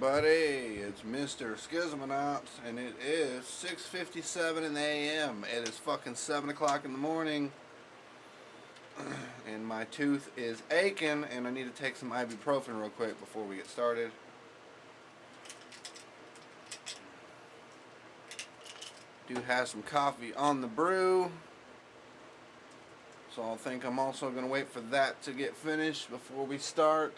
everybody, it's Mr. Skizamanops, and it is 6:57 in the a.m. It is fucking 7 o'clock in the morning, and my tooth is aching, and I need to take some ibuprofen real quick before we get started. Do have some coffee on the brew, so I think I'm also going to wait for that to get finished before we start.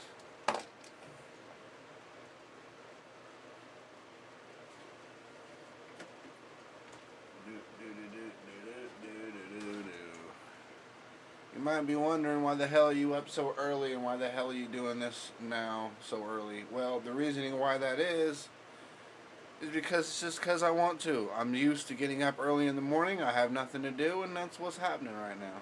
You might be wondering why the hell are you up so early and why the hell are you doing this now so early. Well, the reasoning why that is because it's just because I want to. I'm used to getting up early in the morning. I have nothing to do, and that's what's happening right now.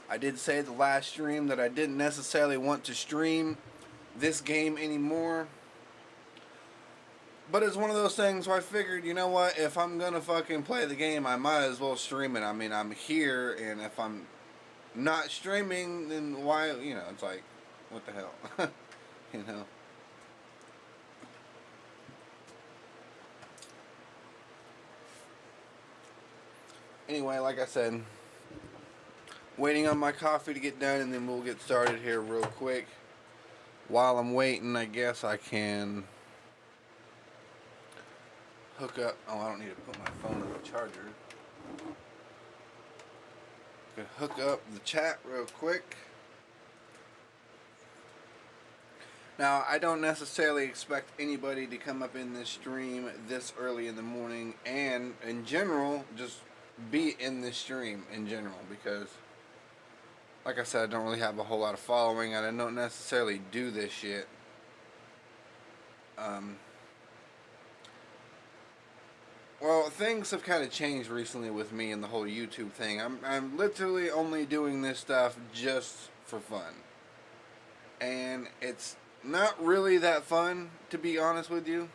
I did say the last stream that I didn't necessarily want to stream this game anymore. But it's one of those things where I figured, you know what, if I'm gonna fucking play the game, I might as well stream it. I mean, I'm here, and if I'm not streaming, then why, it's like, what the hell, you know? Anyway, like I said, waiting on my coffee to get done, and then we'll get started here real quick. While I'm waiting, I guess I can hook up. Oh, I don't need to put my phone on the charger. Can hook up the chat real quick. Now, I don't necessarily expect anybody to come up in this stream this early in the morning, and in general, just be in this stream in general, because like I said, I don't really have a whole lot of following, and I don't necessarily do this shit. Well, things have kind of changed recently with me and the whole YouTube thing. I'm literally only doing this stuff just for fun. And it's not really that fun, to be honest with you.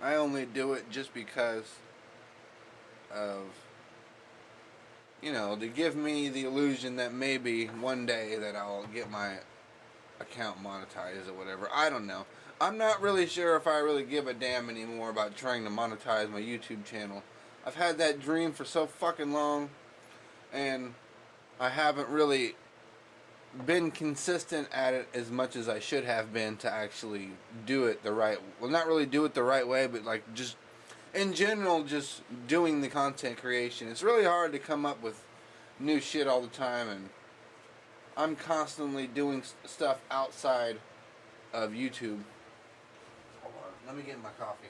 I only do it just because of, to give me the illusion that maybe one day that I'll get my account monetized or whatever. I don't know. I'm not really sure if I really give a damn anymore about trying to monetize my YouTube channel. I've had that dream for so fucking long, and I haven't really been consistent at it as much as I should have been to actually do it the right, well, not really do it the right way, but like just in general, just doing the content creation. It's really hard to come up with new shit all the time, and I'm constantly doing stuff outside of YouTube. Hold on, let me get my coffee.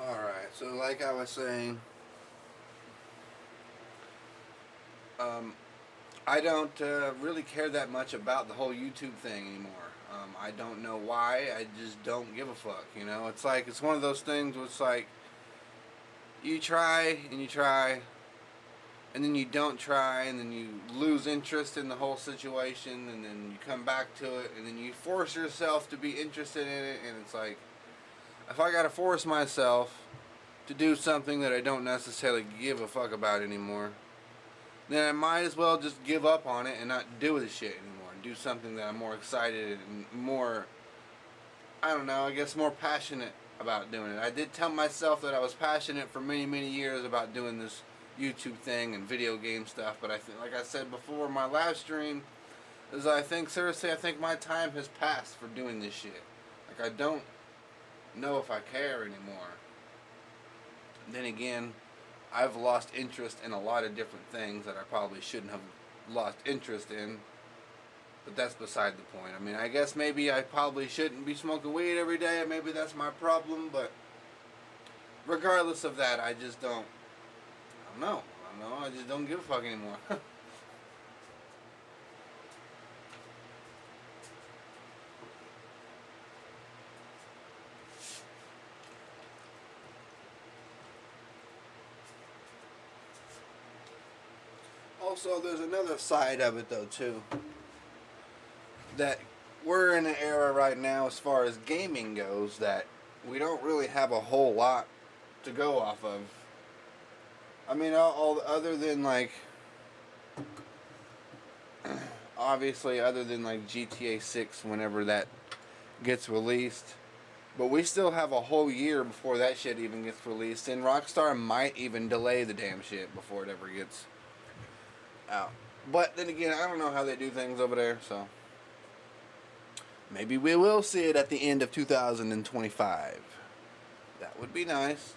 Alright, so like I was saying, I don't really care that much about the whole YouTube thing anymore. I don't know why, I just don't give a fuck, It's like, it's one of those things where it's like, you try, and you try, and then you don't try, and then you lose interest in the whole situation, and then you come back to it, and then you force yourself to be interested in it, and it's like, if I gotta force myself to do something that I don't necessarily give a fuck about anymore, then I might as well just give up on it and not do this shit anymore, and do something that I'm more excited and more, I don't know, I guess more passionate about doing it. I did tell myself that I was passionate for many, many years about doing this YouTube thing and video game stuff. But I think, like I said before, my live stream is, I think, seriously, I think my time has passed for doing this shit. Like, I don't know if I care anymore. Then again, I've lost interest in a lot of different things that I probably shouldn't have lost interest in. But that's beside the point. I mean, I guess maybe I probably shouldn't be smoking weed every day. Maybe that's my problem. But regardless of that, I just don't. I don't know. I just don't give a fuck anymore. Also, there's another side of it, though, too. That we're in an era right now, as far as gaming goes, that we don't really have a whole lot to go off of. I mean, all other than, like, obviously, other than, like, GTA 6, whenever that gets released. But we still have a whole year before that shit even gets released. And Rockstar might even delay the damn shit before it ever gets out. But then again, I don't know how they do things over there, so maybe we will see it at the end of 2025. That would be nice.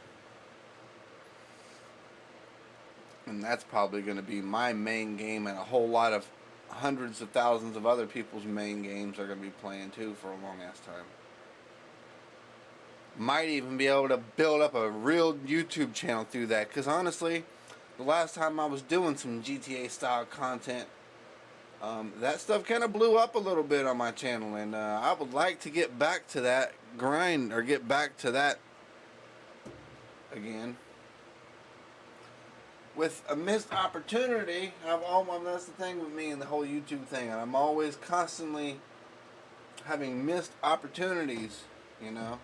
And that's probably going to be my main game, and a whole lot of hundreds of thousands of other people's main games are going to be playing too for a long ass time. Might even be able to build up a real YouTube channel through that, because honestly, the last time I was doing some GTA style content, that stuff kind of blew up a little bit on my channel, and I would like to get back to that grind, or get back to that again. With a missed opportunity, that's the thing with me and the whole YouTube thing, and I'm always constantly having missed opportunities, you know.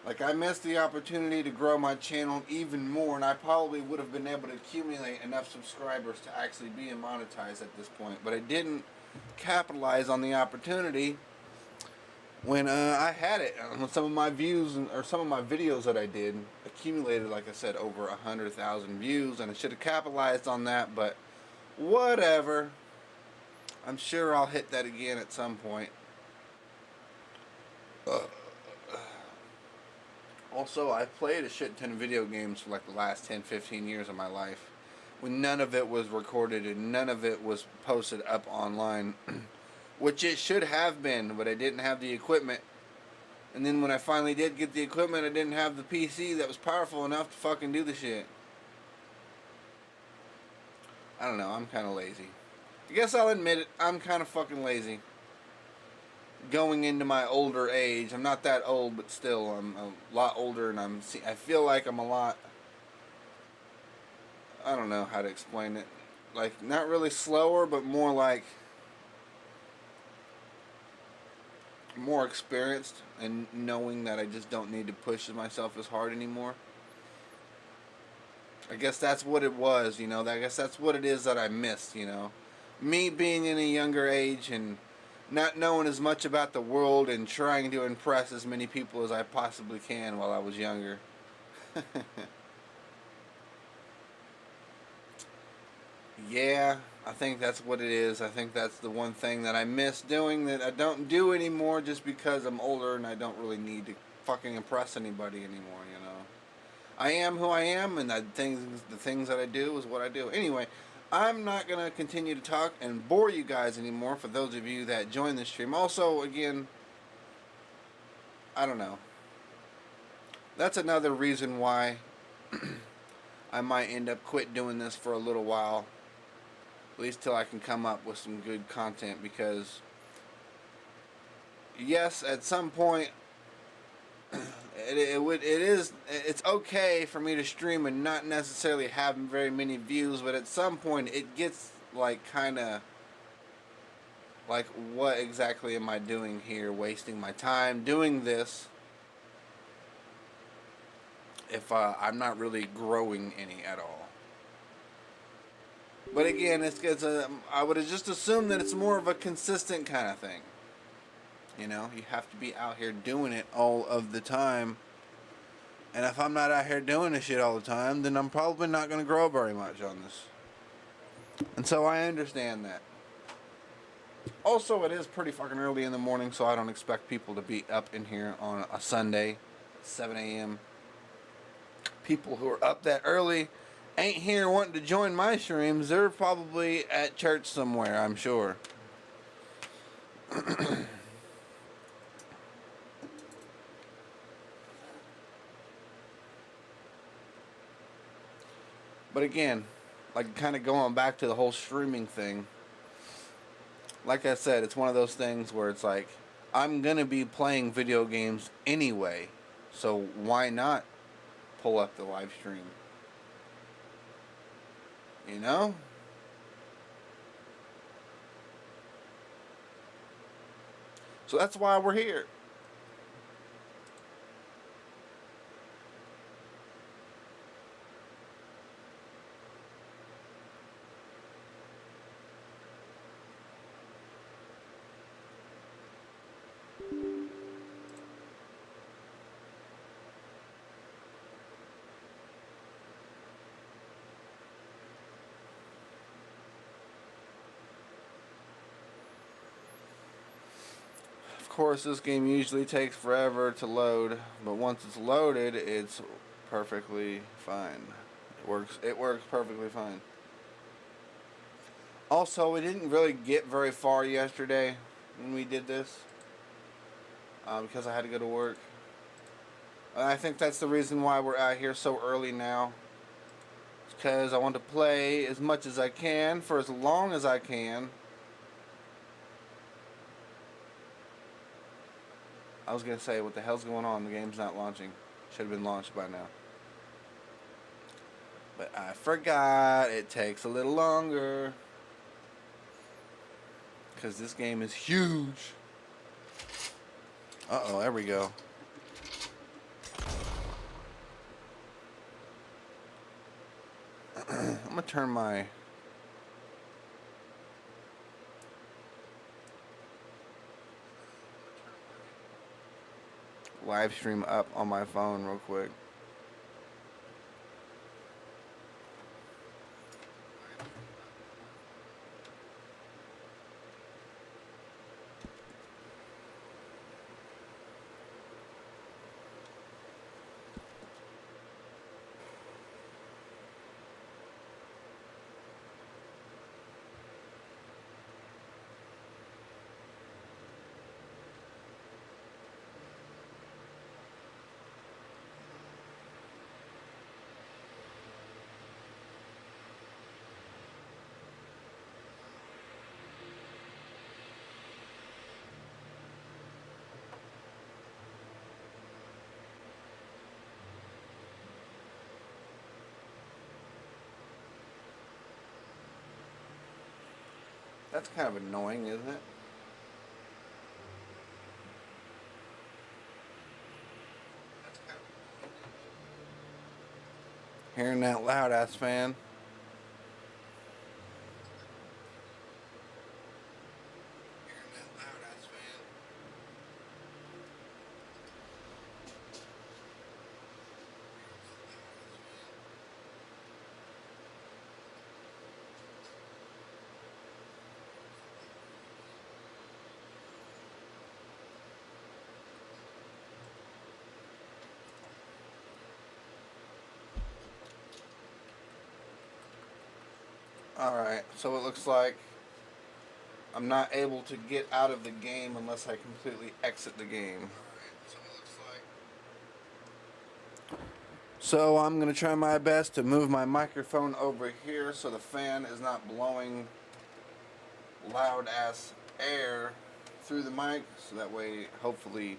Like, I missed the opportunity to grow my channel even more, and I probably would have been able to accumulate enough subscribers to actually be monetized at this point. But I didn't capitalize on the opportunity when I had it. Some of my views, or some of my videos that I did, accumulated, like I said, over 100,000 views, and I should have capitalized on that, but whatever. I'm sure I'll hit that again at some point. Also, I've played a shit ton of video games for like the last 10, 15 years of my life, when none of it was recorded and none of it was posted up online, which it should have been, but I didn't have the equipment. And then when I finally did get the equipment, I didn't have the PC that was powerful enough to fucking do the shit. I don't know, I'm kind of lazy. I guess I'll admit it, I'm kind of fucking lazy. Going into my older age, I'm not that old, but still, I'm a lot older, and I feel like I'm a lot, I don't know how to explain it, like, not really slower, but more like, more experienced, and knowing that I just don't need to push myself as hard anymore. I guess that's what it was, you know, I guess that's what it is that I missed, you know. Me being in a younger age, and not knowing as much about the world, and trying to impress as many people as I possibly can while I was younger. Yeah, I think that's what it is. I think that's the one thing that I miss doing that I don't do anymore, just because I'm older and I don't really need to fucking impress anybody anymore, you know. I am who I am, and the things that I do is what I do. Anyway, I'm not going to continue to talk and bore you guys anymore, for those of you that join the stream. Also, again, I don't know. That's another reason why I might end up quit doing this for a little while. At least till I can come up with some good content, because yes, at some point it's okay for me to stream and not necessarily have very many views, but at some point it gets like kind of like, what exactly am I doing here, wasting my time doing this if I'm not really growing any at all. But again, I would have just assumed that it's more of a consistent kind of thing. You know, you have to be out here doing it all of the time And if I'm not out here doing this shit all the time, then I'm probably not going to grow very much on this. And so I understand that. Also, it is pretty fucking early in the morning, so I don't expect people to be up in here on a Sunday, 7 a.m. People who are up that early ain't here wanting to join my streams. They're probably at church somewhere, I'm sure. But again, like kind of going back to the whole streaming thing, like I said, it's one of those things where it's like, I'm going to be playing video games anyway, so why not pull up the live stream? You know? So that's why we're here. Of course, this game usually takes forever to load, but once it's loaded, it's perfectly fine. It works perfectly fine. Also, we didn't really get very far yesterday when we did this because I had to go to work. And I think that's the reason why we're out here so early now. It's because I want to play as much as I can for as long as I can. I was going to say, what the hell's going on? The game's not launching. Should have been launched by now. But I forgot. It takes a little longer. Because this game is huge. Uh-oh, there we go. I'm going to turn my live stream up on my phone real quick. That's kind of annoying, isn't it? Hearing that loud ass fan. Alright, so it looks like I'm not able to get out of the game unless I completely exit the game. So I'm going to try my best to move my microphone over here so the fan is not blowing loud ass air through the mic, so that way hopefully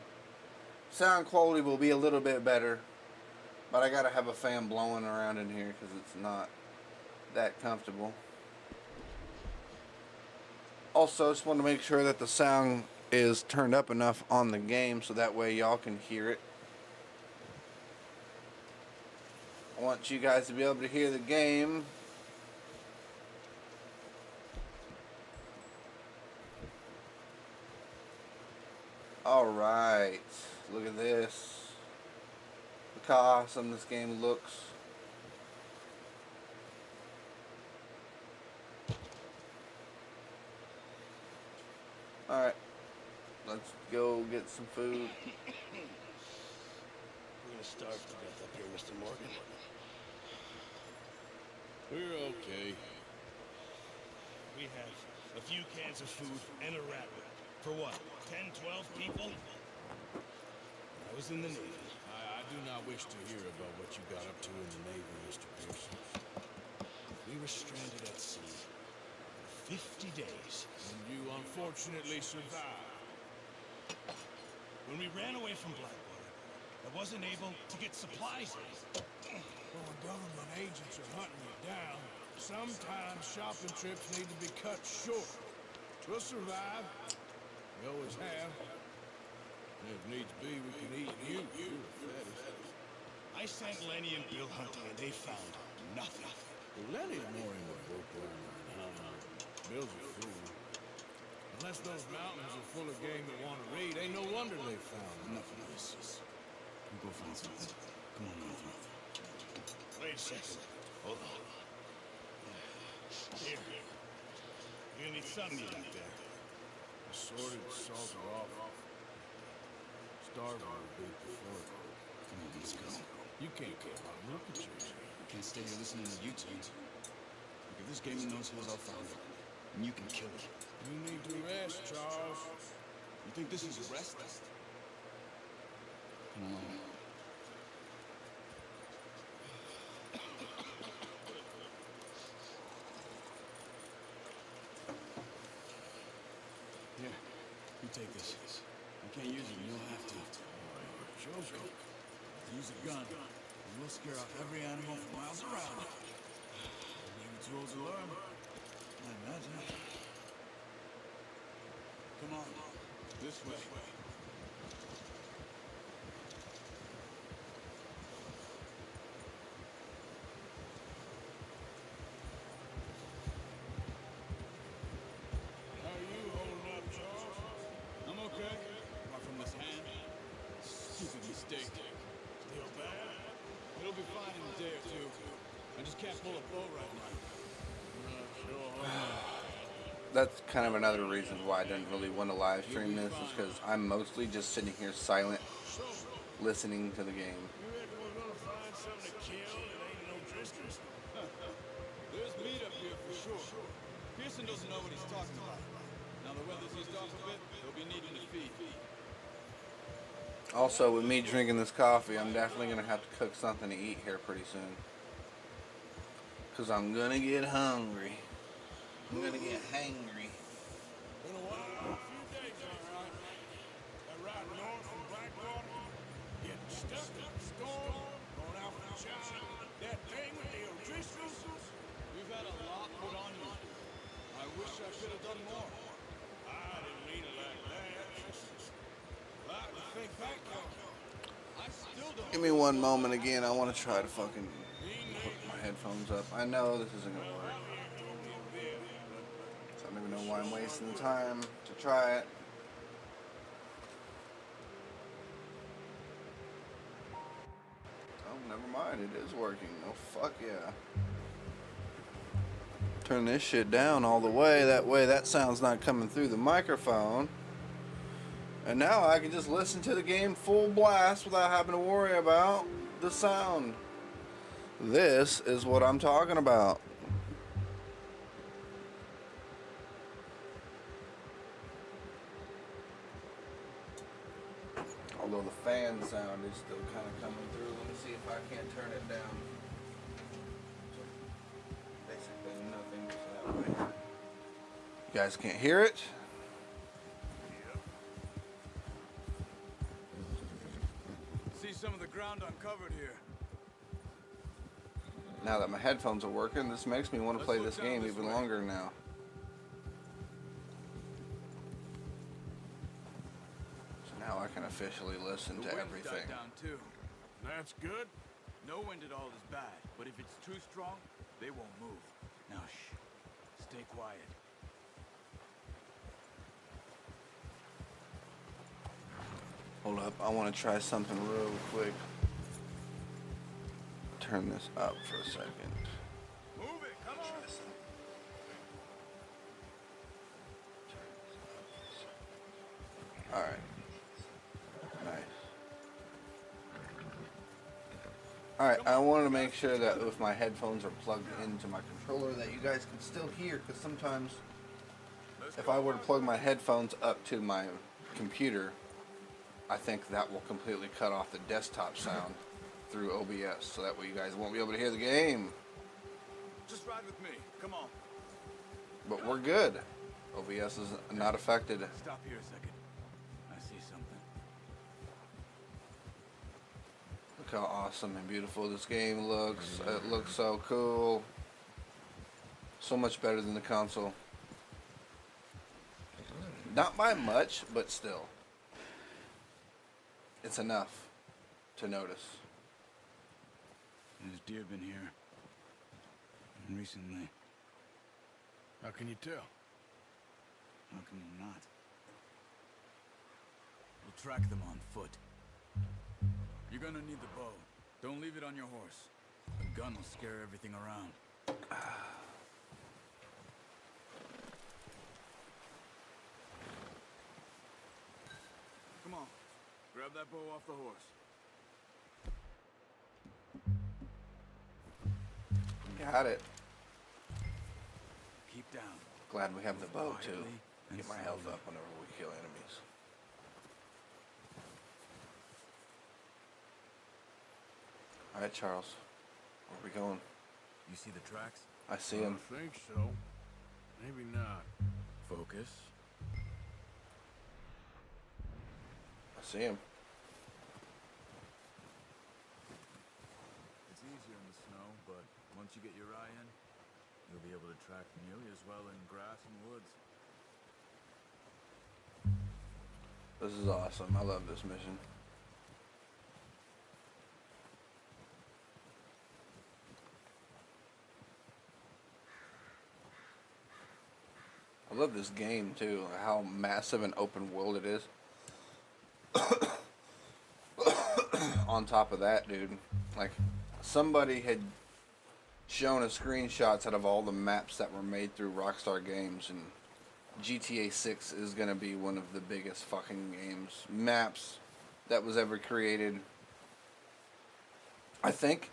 sound quality will be a little bit better. But I gotta have a fan blowing around in here because it's not that comfortable. Also, just want to make sure that the sound is turned up enough on the game so that way y'all can hear it. I want you guys to be able to hear the game. Alright, look at this. how awesome this game looks. Alright, let's go get some food. We're gonna starve to death up here, Mr. Morgan. We're okay. We have a few cans of food and a rabbit. For what, 10, 12 people? I was in the Navy. I do not wish to hear about what you got up to in the Navy, Mr. Pearson. We were stranded at sea for 50 days. And you unfortunately survived. When we ran away from Blackwater, I wasn't able to get supplies in. Well, when government agents are hunting you down, sometimes shopping trips need to be cut short. We'll survive. We always have. And if needs be, we can eat you. You're the fattest. I sent Lenny and Bill hunting, and they found nothing. Well, Lenny's more in the book learning than hunting. Bill's a fool. Unless those mountains are full of game that want to read, ain't no wonder they found nothing. We'll go find something. Come on, Matthew. Wait a second. Hold on. Here. You're gonna need some meat out there. Assorted, salt her off. Starving would be preferred. Come on, let's go. You can't keep up. Look at you. Can't stay here listening to you two. Look, if this game in those hills, I'll find it. And you can kill it. You need to rest, Charles. You think this is a rest? Come along. Here, you take this. You can't use it, you'll have to. Joking. Use a gun, and we'll scare off every animal for miles around. Maybe tools to learn. I imagine. Come on, this way. How are you holding up, Charles? I'm okay. Apart from this hand. Stupid mistake. Still bad? It'll be fine in a day or two. I just can't pull a bow right now. That's kind of another reason why I didn't really want to live stream this, is because I'm mostly just sitting here silent, listening to the game. You reckon we're gonna find something to kill that ain't no Driscoll's? There's meat up here for sure. Pearson doesn't know what he's talking about. Now the weather's eased off a bit, they'll be needing to feed. Also, with me drinking this coffee, I'm definitely going to have to cook something to eat here pretty soon. Because I'm going to get hungry. I'm going to get hangry. Been a while, a few days, all right. That ride north from Blackwater, getting stuck in the storm, going out for the job, that thing with the O'Driscolls. We've had a lot put on you. I wish I could have done more. I didn't mean it like that. Like to think back on. I still don't. Give me one moment again. I want to try to fucking hook my headphones up. I know this isn't going to work. So I don't even know why I'm wasting the time to try it. Oh, never mind. It is working. Oh, fuck yeah. Turn this shit down all the way. That way that sound's not coming through the microphone. And now I can just listen to the game full blast without having to worry about the sound. This is what I'm talking about. Although the fan sound is still kind of coming through. Let me see if I can't turn it down. Basically nothing, so that way you guys can't hear it. See some of the ground uncovered here. Now that my headphones are working, this makes me want to play this game even longer now. So now I can officially listen to everything. Died down too. That's good. No wind at all is bad, but if it's too strong, they won't move. Now shh. Stay quiet. Hold up, I want to try something real quick. turn this up for a second. Move it, come on. Alright. Nice. Alright, I wanted to make sure that if my headphones are plugged into my controller that you guys can still hear, because sometimes if I were to plug my headphones up to my computer, I think that will completely cut off the desktop sound through OBS, so that way you guys won't be able to hear the game. Just ride with me. Come on. But we're good. OBS is not affected. Stop here a second. I see something. Look how awesome and beautiful this game looks. It looks so cool. So much better than the console. Not by much, but still. It's enough to notice. There's deer been here. And recently. How can you tell? How can you not? We'll track them on foot. You're gonna need the bow. Don't leave it on your horse. The gun will scare everything around. Come on. Grab that bow off the horse. Got it. Keep down. Glad we have the bow too. Quietly and Get my health slowly. up whenever we kill enemies. Alright, Charles. Where are we going? You see the tracks? I see I him. think so. Maybe not. Focus. I see him. It's easier in the snow, but once you get your eye in, you'll be able to track nearly as well in grass and woods. This is awesome. I love this mission. I love this game too, how massive and open world it is. On top of that, dude, like somebody had shown us screenshots out of all the maps that were made through Rockstar Games, and GTA 6 is gonna be one of the biggest fucking maps that was ever created. I think,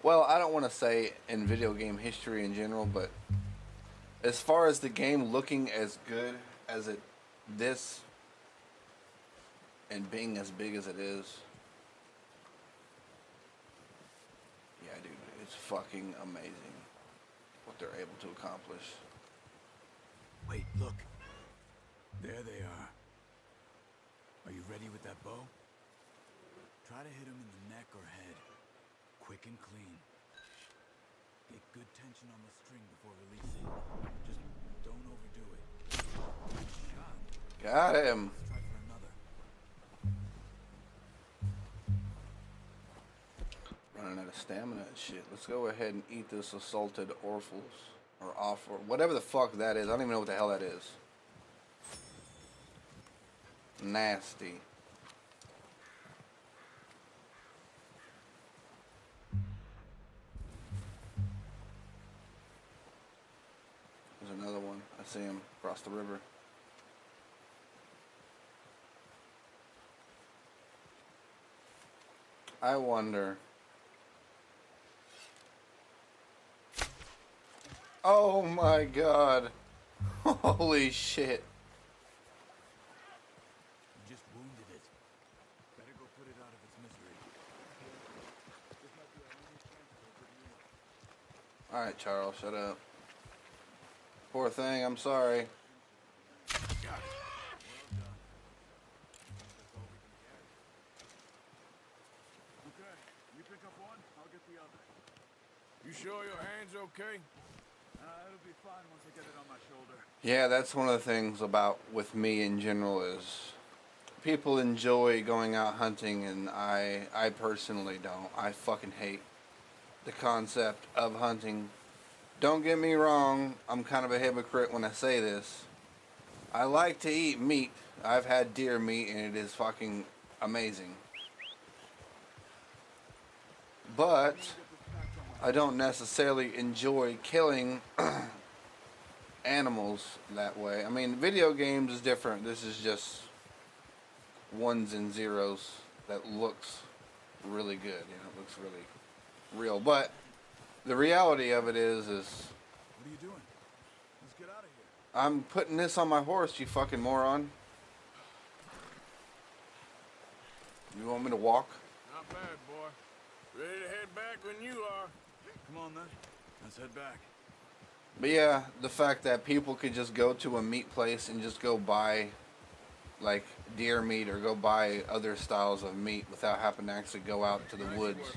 well, I don't want to say in video game history in general, but as far as the game looking as good as this and being as big as it is, yeah, dude, it's fucking amazing what they're able to accomplish. Wait, look. There they are. Are you ready with that bow? Try to hit him in the neck or head. Quick and clean. Get good tension on the string before releasing. Just don't overdo it. Good shot. Got him. Let's try for another. Running out of stamina and shit. Let's go ahead and eat this assaulted orphals. Or off, or whatever the fuck that is. I don't even know what the hell that is. Nasty. There's another one. I see him across the river. I wonder. Oh my god. Holy shit. You just wounded it. Better go put it out of its misery. This might be our only chance for a good meal. Alright, Charles, shut up. Poor thing, I'm sorry. Well done. That's all we can carry. Okay, you pick up one, I'll get the other. You sure your hand's okay? It'll be fine once I get it on my shoulder. Yeah, that's one of the things about with me in general is people enjoy going out hunting and I personally don't. I fucking hate the concept of hunting. Don't get me wrong, I'm kind of a hypocrite when I say this. I like to eat meat. I've had deer meat and it is fucking amazing. But I don't necessarily enjoy killing animals that way. I mean, video games is different. This is just ones and zeros that looks really good. You know, it looks really real. But the reality of it is What are you doing? Let's get out of here. I'm putting this on my horse, you fucking moron. You want me to walk? Not bad, boy. Ready to head back when you are. Come on then. Let's head back. But yeah, the fact that people could just go to a meat place and just go buy like deer meat or go buy other styles of meat without having to actually go out to the woods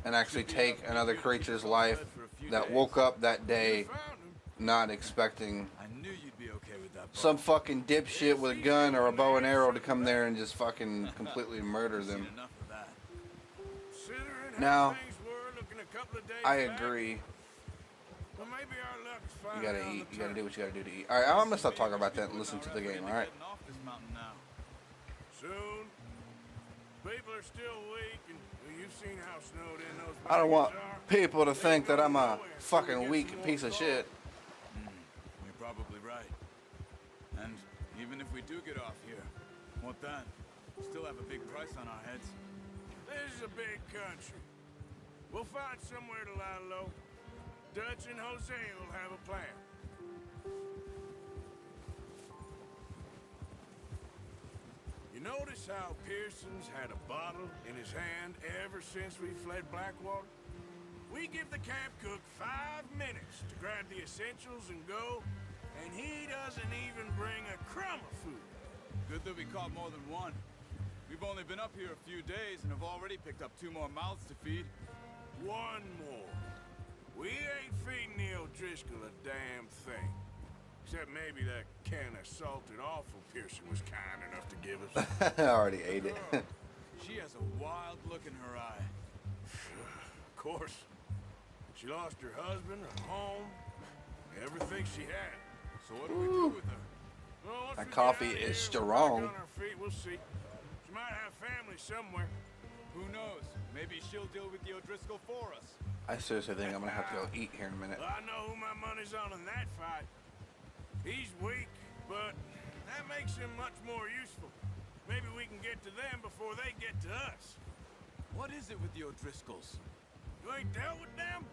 and actually take another creature's life that woke up that day not expecting I knew you'd be okay with that. some fucking dipshit with a gun or a bow and arrow to come there and just fucking completely murder them. Enough of that. Considering Now, how things were looking a couple of days I back, agree. well, maybe our luck is You finally gotta on eat. the You gotta turn. do what you gotta do to eat. Alright, I'm gonna stop talking about that and listen to the game, alright? Getting off this mountain now. Soon. People are still weak, and well, you've seen how snowed in those I don't want mountains are. people to think that I'm a fucking weak piece of shit. You're probably right. And even if we do get off here, what then? We still have a big price on our heads. This is a big country. We'll find somewhere to lie low. Dutch and Jose will have a plan. You notice how Pearson's had a bottle in his hand ever since we fled Blackwater? We give the camp cook 5 minutes to grab the essentials and go, and he doesn't even bring a crumb of food. Good that we caught more than one. We've only been up here a few days and have already picked up 2 more mouths to feed. One more. We ain't feeding the O'Driscoll a damn thing. Except maybe that can of salted offal Pearson was kind enough to give us. I already ate it. She has a wild look in her eye. Of course. She lost her husband, her home, everything she had. So what do we do with her? Well, once That we get coffee out of is here, strong. we're back on our feet, we'll see. She might have family somewhere. Who knows? Maybe she'll deal with the O'Driscoll for us. I seriously think I'm gonna have to go eat here in a minute. Well, I know who my money's on in that fight. He's weak, but that makes him much more useful. Maybe we can get to them before they get to us. What is it with the O'Driscolls? You ain't dealt with them?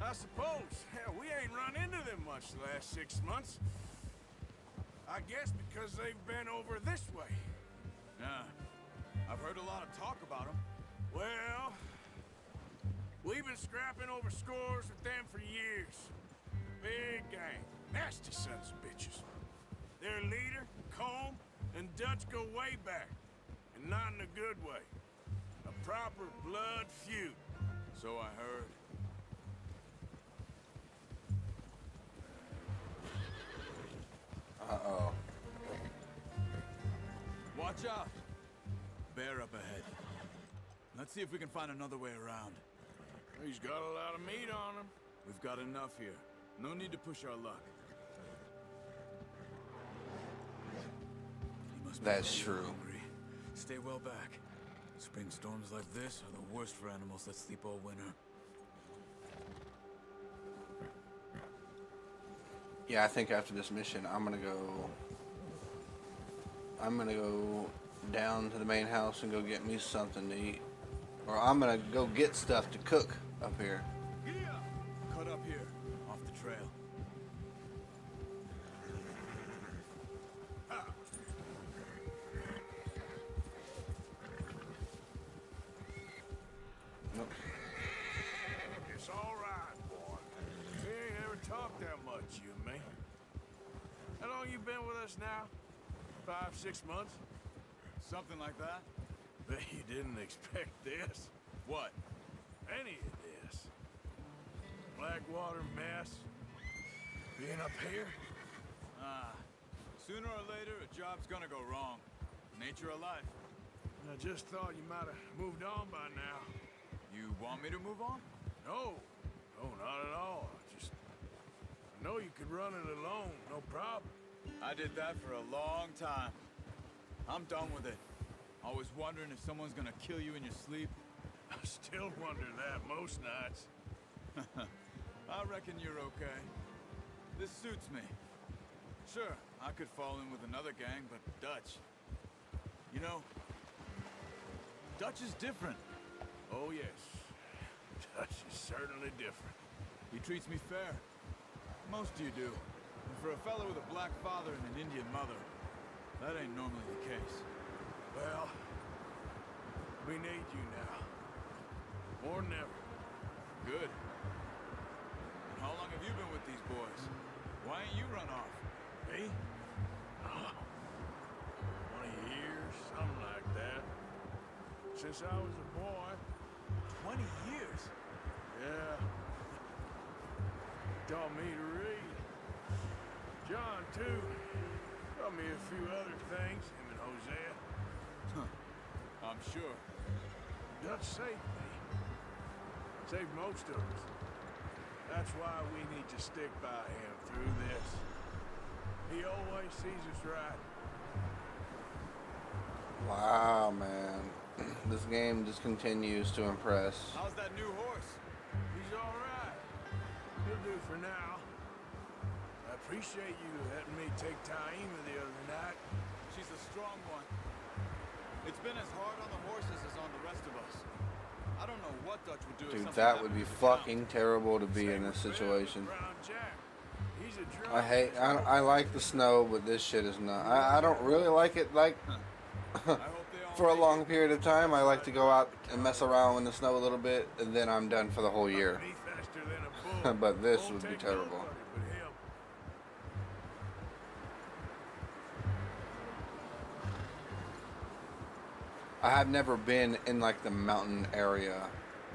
I suppose. Hell, we ain't run into them much the last 6 months. I guess because they've been over this way. Yeah. I've heard a lot of talk about them. Well, we've been scrapping over scores with them for years. Big gang. Nasty sons of bitches. Their leader, Combe, and Dutch go way back. And not in a good way. A proper blood feud. So I heard. Uh-oh. Watch out! Bear up ahead. Let's see if we can find another way around. He's got a lot of meat on him. We've got enough here. No need to push our luck. He must be That's really true. hungry. Stay well back. Spring storms like this are the worst for animals that sleep all winter. Yeah, I think after this mission, I'm gonna go down to the main house and go get me something to eat. Or I'm gonna go get stuff to cook up here. Cut up here, off the trail. Nope. It's all right, boy. We ain't ever talked that much, you and me. How long you been with us now? 5, 6 months? Something like that? Bet you didn't expect this. What? Any of this. Blackwater mess. Being up here? Sooner or later, a job's gonna go wrong. Nature of life. I just thought you might have moved on by now. You want me to move on? No. No, not at all. I know you could run it alone, no problem. I did that for a long time. I'm done with it. Always wondering if someone's gonna kill you in your sleep. Still wonder that most nights. I reckon you're okay. This suits me. Sure, I could fall in with another gang, but Dutch... You know, Dutch is different. Oh, yes. Dutch is certainly different. He treats me fair. Most of you do. And for a fellow with a black father and an Indian mother, that ain't normally the case. Well, we need you now. More than ever. Good. And how long have you been with these boys? Why ain't you run off? Me? 20 years, something like that. Since I was a boy. 20 years? Yeah. Taught me to read. John, too. Taught me a few other things, him and Hosea. I'm sure. Dutch saved me. Saved most of us. That's why we need to stick by him through this. He always sees us right. Wow, man. This game just continues to impress. How's that new horse? He's all right. He'll do for now. I appreciate you letting me take Taima the other night. She's a strong one. It's been as hard on the horses as on the rest of us. I don't know what Dutch would do if Dude, something that would happened be to the fucking terrible to be in Same this with Bill, situation. Brown Jack. He's a drunk. I like the snow, but this shit is not. I don't really like it, like, I hope they all for a make long it. period of time. I like to go out and mess around in the snow a little bit, and then I'm done for the whole year. Me faster than a bull. But this Won't would be take terrible. nobody but him. I have never been in like the mountain area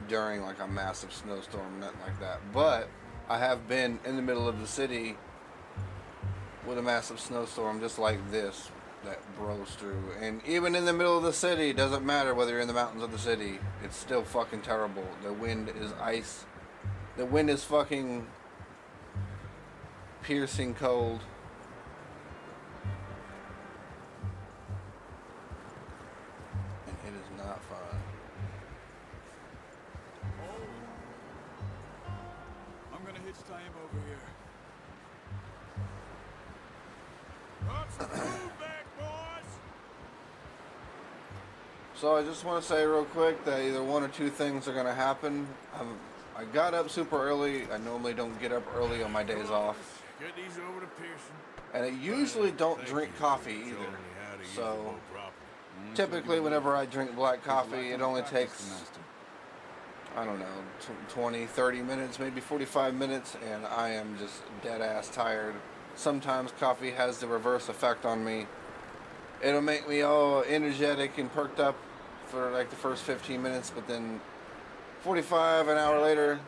during like a massive snowstorm, nothing like that. But I have been in the middle of the city with a massive snowstorm just like this that blows through. And even in the middle of the city, it doesn't matter whether you're in the mountains of the city, it's still fucking terrible. The wind is ice. The wind is fucking piercing cold. And it is not fun. I'm gonna hitch Taima over here. Put some food back, boys. So I just want to say real quick that either one or two things are going to happen. I got up super early. I normally don't get up early on my days off. Get these over to Pearson. And I usually don't drink coffee either. So typically whenever I drink black coffee, it only takes, I don't know, 20, 30 minutes, maybe 45 minutes, and I am just dead ass tired. Sometimes coffee has the reverse effect on me. It'll make me all energetic and perked up for like the first 15 minutes, but then 45, an hour later,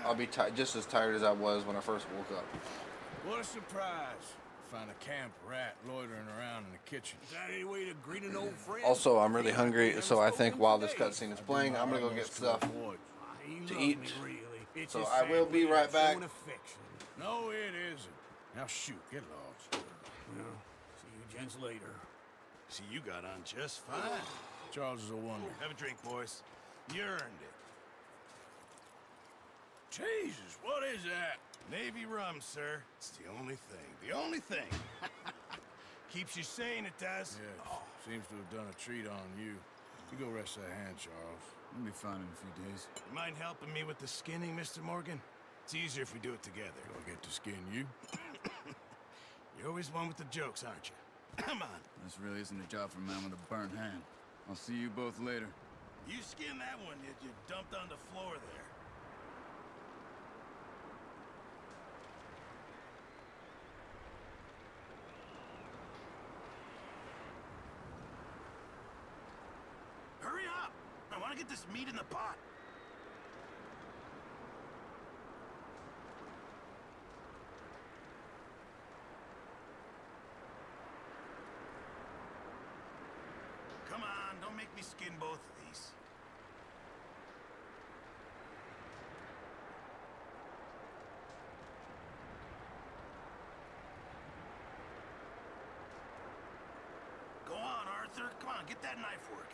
I'll be just as tired as I was when I first woke up. What a surprise. Find a camp rat loitering around in the kitchen. Is that any way to greet an old friend? Also, I'm really hungry, so I think while this cutscene is playing, I'm gonna go get stuff to eat. So I will be right back. No, it isn't. Now shoot, get lost. Yeah. See you gents later. See, you got on just fine. Charles is a wonder. Have a drink, boys. You earned it. Jesus, what is that? Navy rum, sir. It's the only thing. The only thing. Keeps you sane, it does. Yes, seems to have done a treat on you. You go rest that hand, Charles. We'll be fine in a few days. You mind helping me with the skinning, Mr. Morgan? It's easier if we do it together. Do I get to skin you? You're always one with the jokes, aren't you? Come on. This really isn't a job for a man with a burnt hand. I'll see you both later. You skinned that one that you dumped on the floor there. Hurry up! I want to get this meat in the pot. Come on, don't make me skin both of these. Go on, Arthur. Come on, get that knife working.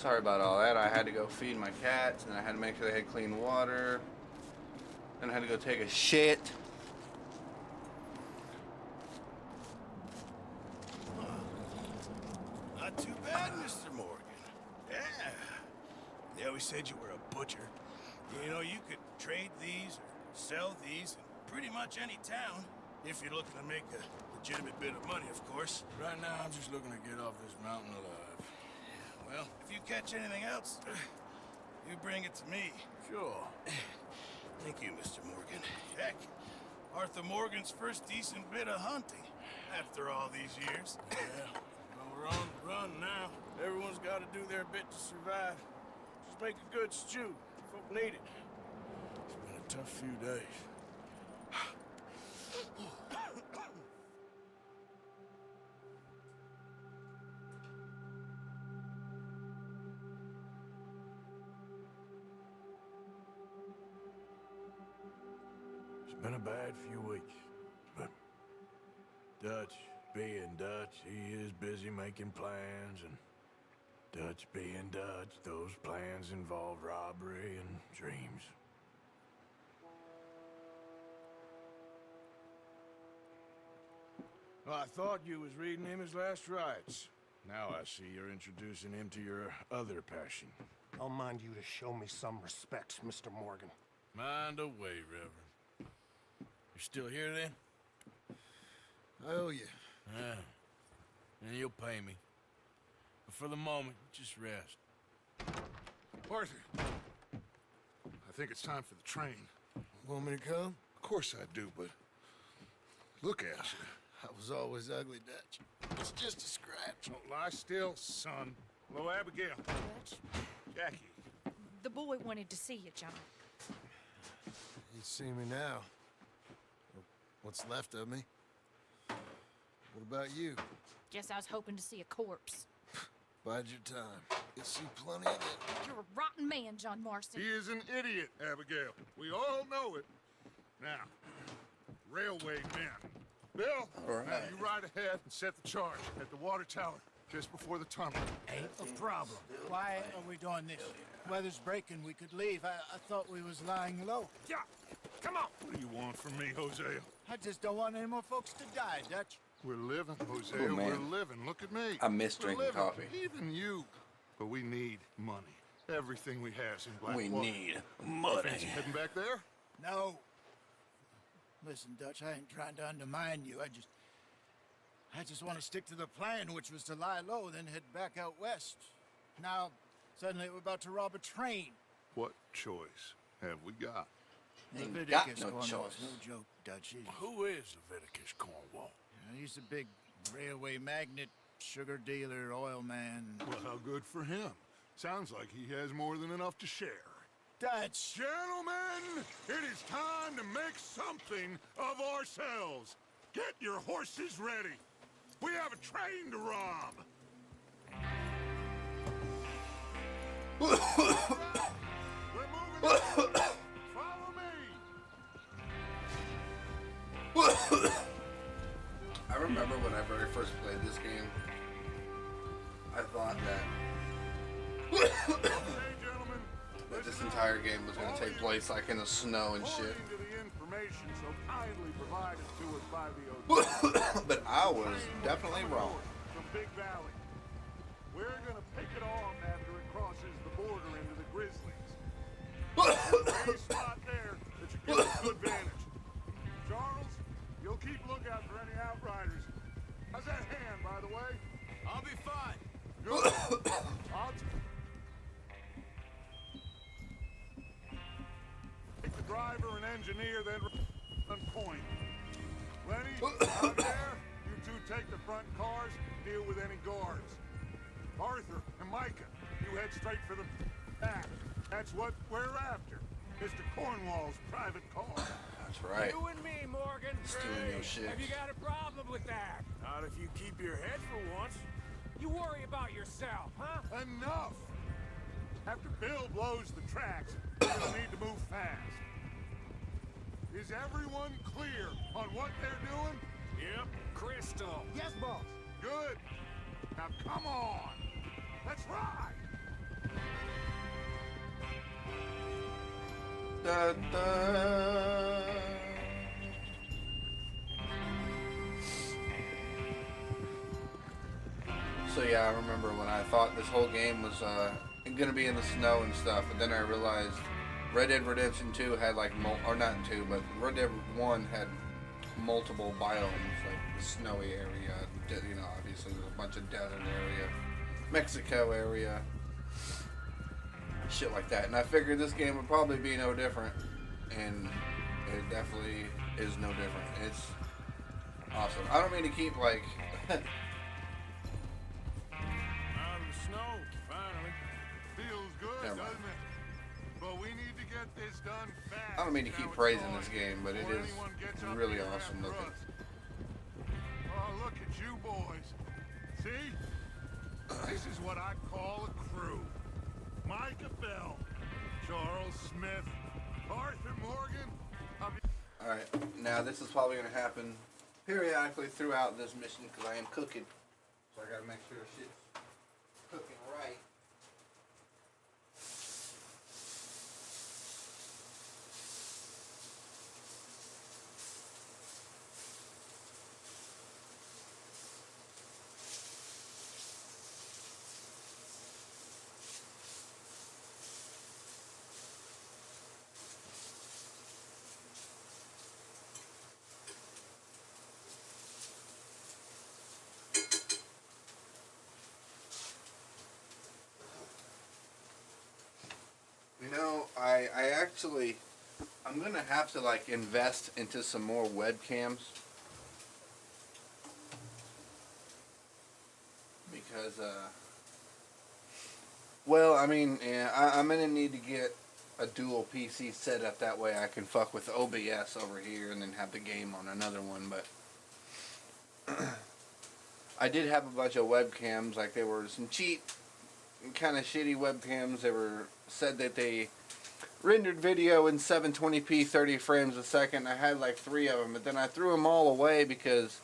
Sorry about all that. I had to go feed my cats, and I had to make sure they had clean water. Then I had to go take a shit. Not too bad, Mr. Morgan. Yeah. They always said you were a butcher. You know, you could trade these or sell these in pretty much any town. If you're looking to make a legitimate bit of money, of course. Right now, I'm just looking to get off this mountain alive. Well, if you catch anything else, you bring it to me. Sure. Thank you, Mr. Morgan. Heck, Arthur Morgan's first decent bit of hunting after all these years. Yeah, well, we're on the run now. Everyone's got to do their bit to survive. Just make a good stew. Folk need it. It's been a tough few days. It's been a bad few weeks, but Dutch being Dutch, he is busy making plans, and Dutch being Dutch, those plans involve robbery and dreams. Well, I thought you was reading him his last rites. Now I see you're introducing him to your other passion. I'll mind you to show me some respect, Mr. Morgan. Mind away, Reverend. You're still here, then? I owe you. Yeah. And you'll pay me. But for the moment, just rest. Arthur, I think it's time for the train. Want me to come? Of course I do, but look at you. I was always ugly, Dutch. It's just a scratch. Don't lie still, son. Hello, Abigail. Dutch, Jackie. the boy wanted to see you, John. He'd see me now. What's left of me. What about you? Guess I was hoping to see a corpse. Bide your time. You'll see plenty of it. You're a rotten man, John Marston. He is an idiot, Abigail. We all know it. Now, railway men. Bill, All right. now you ride ahead and set the charge at the water tower just before the tunnel. Ain't a problem. Why are we doing this? Weather's breaking. We could leave. I thought we was lying low. Yeah, come on. What do you want from me, Hosea? I just don't want any more folks to die, Dutch. We're living, Hosea. Oh, man. We're living. Look at me. I miss We're drinking living. coffee. Even you. But we need money. Everything we has in Blackwater. We need money. Fancy heading back there? No. Listen, Dutch, I ain't trying to undermine you. I just want to stick to the plan, which was to lie low, then head back out west. Now, suddenly we're about to rob a train. What choice have we got? Ain't got Leviticus no Cornwall's choice. no joke, Dutch. Who is Leviticus Cornwall? He's a big railway magnate, sugar dealer, oil man. Well, how good for him. Sounds like he has more than enough to share. Dutch! Gentlemen, it is time to make something of ourselves. Get your horses ready. We have a train to rob. All right, we're moving in. Follow me. I remember when I very first played this game, I thought Hey, gentlemen. that this entire game was going to take place like in the snow and shit. According to the information so kindly provided to us by the OG. But I was definitely wrong. From Big Valley. We're gonna pick it off after it crosses the border into the Grizzlies. Any spot there that should give us good vantage. Charles, you'll keep lookout for any outriders. How's that hand, by the way? I'll be fine. Good. Take the driver and engineer, then on point. Lenny, out there, you two take the front cars, deal with any guards. Arthur and Micah, you head straight for the back. That's what we're after. Mr. Cornwall's private car. That's right. You and me, Morgan. Stealing your shit. Have you got a problem with that? Not if you keep your head for once. You worry about yourself, huh? Enough! After Bill blows the tracks, we're gonna need to move fast. Is everyone clear on what they're doing? Yep, crystal. Yes, boss. Good. Now come on. Let's ride. da, da. So yeah, I remember when I thought this whole game was gonna be in the snow and stuff, and then I realized Red Dead Redemption 2 had like or not 2, but Red Dead 1 had multiple biomes, like the snowy area, you know, obviously there's a bunch of desert area, Mexico area, shit like that. And I figured this game would probably be no different, and it definitely is no different. It's awesome. I don't mean to keep like Out of the snow, finally. Feels good, Never mind. doesn't it? But we need to get this done fast. I don't mean to keep Now it's praising going this game, but it before is anyone gets up really here awesome after looking. us. Oh, look at you boys. See? This is what I call a crew. Micah Bell, Charles Smith, Arthur Morgan. Alright, now this is probably going to happen periodically throughout this mission because I am cooking. So I got to make sure shit's cooking right. You know, I'm gonna have to like invest into some more webcams because, well, I mean, yeah, I'm gonna need to get a dual PC set up that way I can fuck with OBS over here and then have the game on another one. But I did have a bunch of webcams, like they were some cheap, kind of shitty webcams. They were said that they rendered video in 720p 30 frames a second. I had like 3 of them, but then I threw them all away because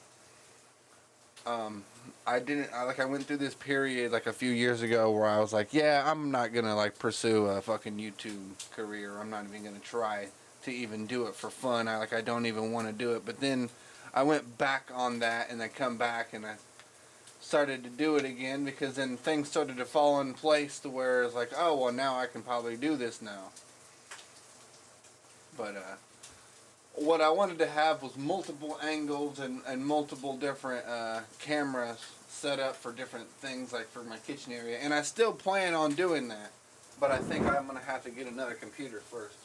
I went through this period like a few years ago where I was like, yeah, I'm not gonna like pursue a fucking YouTube career. I'm not even gonna try to even do it for fun. I don't even want to do it. But then I went back on that and I come back and I started to do it again because then things started to fall in place to where it's like, oh well, now I can probably do this now. But what I wanted to have was multiple angles and multiple different cameras set up for different things, like for my kitchen area. And I still plan on doing that, but I think I'm going to have to get another computer first.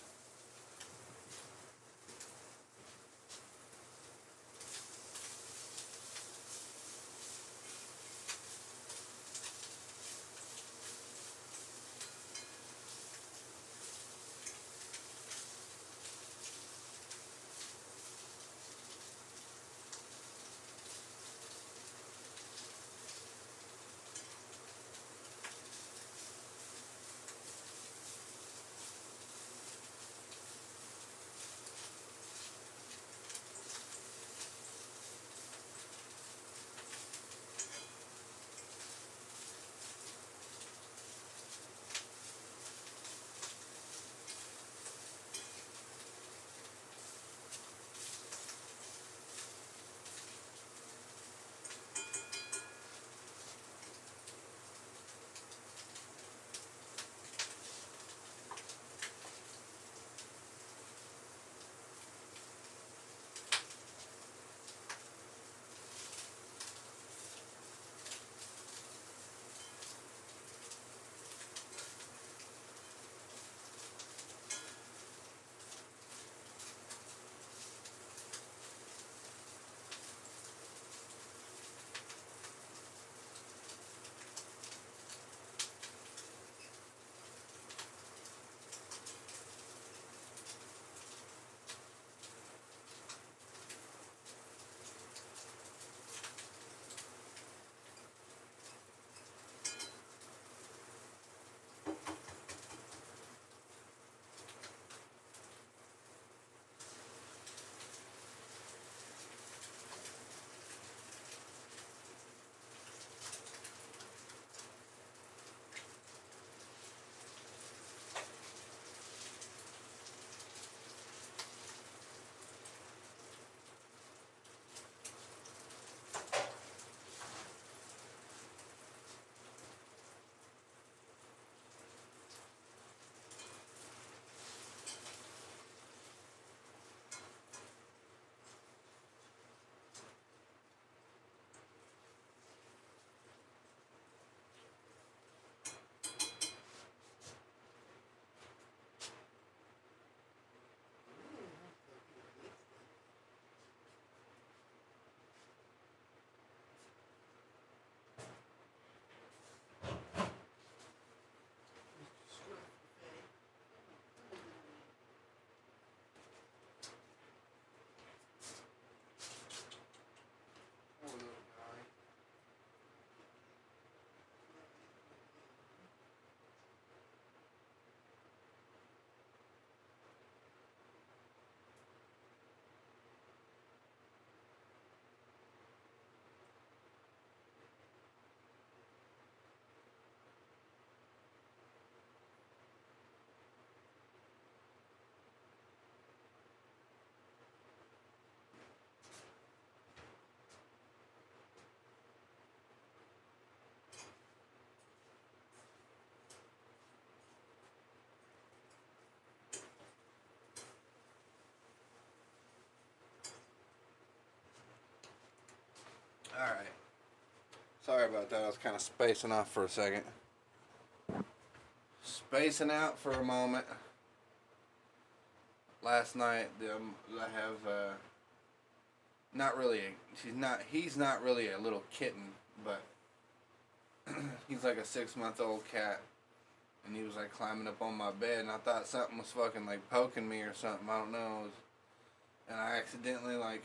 Sorry about that. I was kind of spacing off for a second. Spacing out for a moment. Last night, I have not really. He's not really a little kitten, but he's like a 6-month-old cat, and he was like climbing up on my bed, and I thought something was fucking like poking me or something. I don't know. And I accidentally like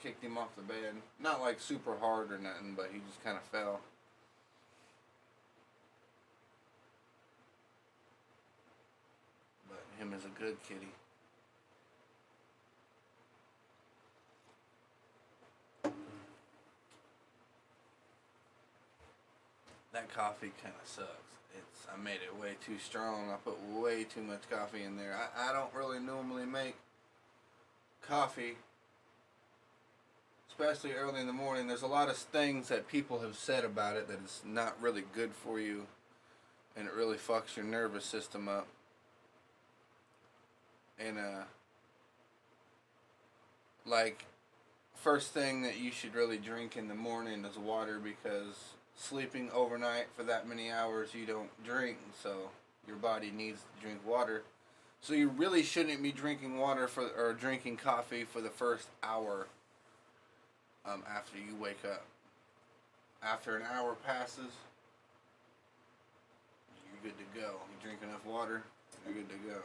kicked him off the bed. Not like super hard or nothing, but he just kind of fell. But him is a good kitty. That coffee kind of sucks. I made it way too strong. I put way too much coffee in there. I don't really normally make coffee, especially early in the morning. There's a lot of things that people have said about it that it's not really good for you, and it really fucks your nervous system up. And like, first thing that you should really drink in the morning is water, because sleeping overnight for that many hours you don't drink, so your body needs to drink water. So you really shouldn't be drinking water or drinking coffee for the first hour after you wake up. After an hour passes, you're good to go. You drink enough water, you're good to go.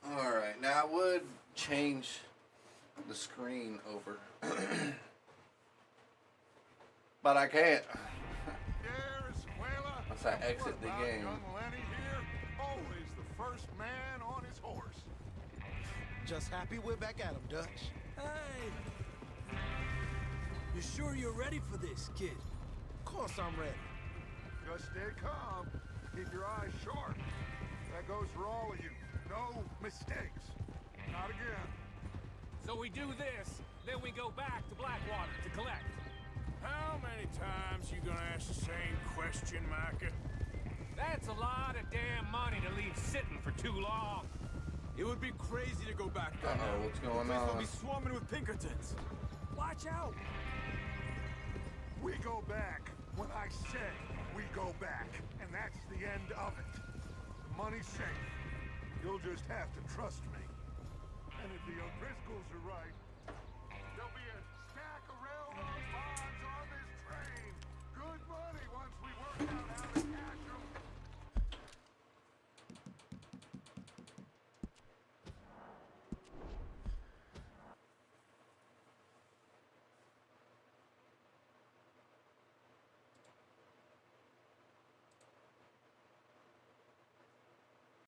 Alright, now I would change the screen over, but I can't. Once I exit the game. Young Lenny here, always the first man on his horse. Just happy we're back at him, Dutch. Hey! You sure you're ready for this, kid? Of course I'm ready. Just stay calm. Keep your eyes sharp. That goes for all of you. No mistakes. Not again. So we do this, then we go back to Blackwater to collect. How many times you gonna ask the same question, Micah? That's a lot of damn money to leave sitting for too long. It would be crazy to go back there. Uh-oh, what's going The place on? will be swarming with Pinkertons. Watch out! We go back when I say we go back. And that's the end of it. The money's safe. You'll just have to trust me. And if the O'Driscoll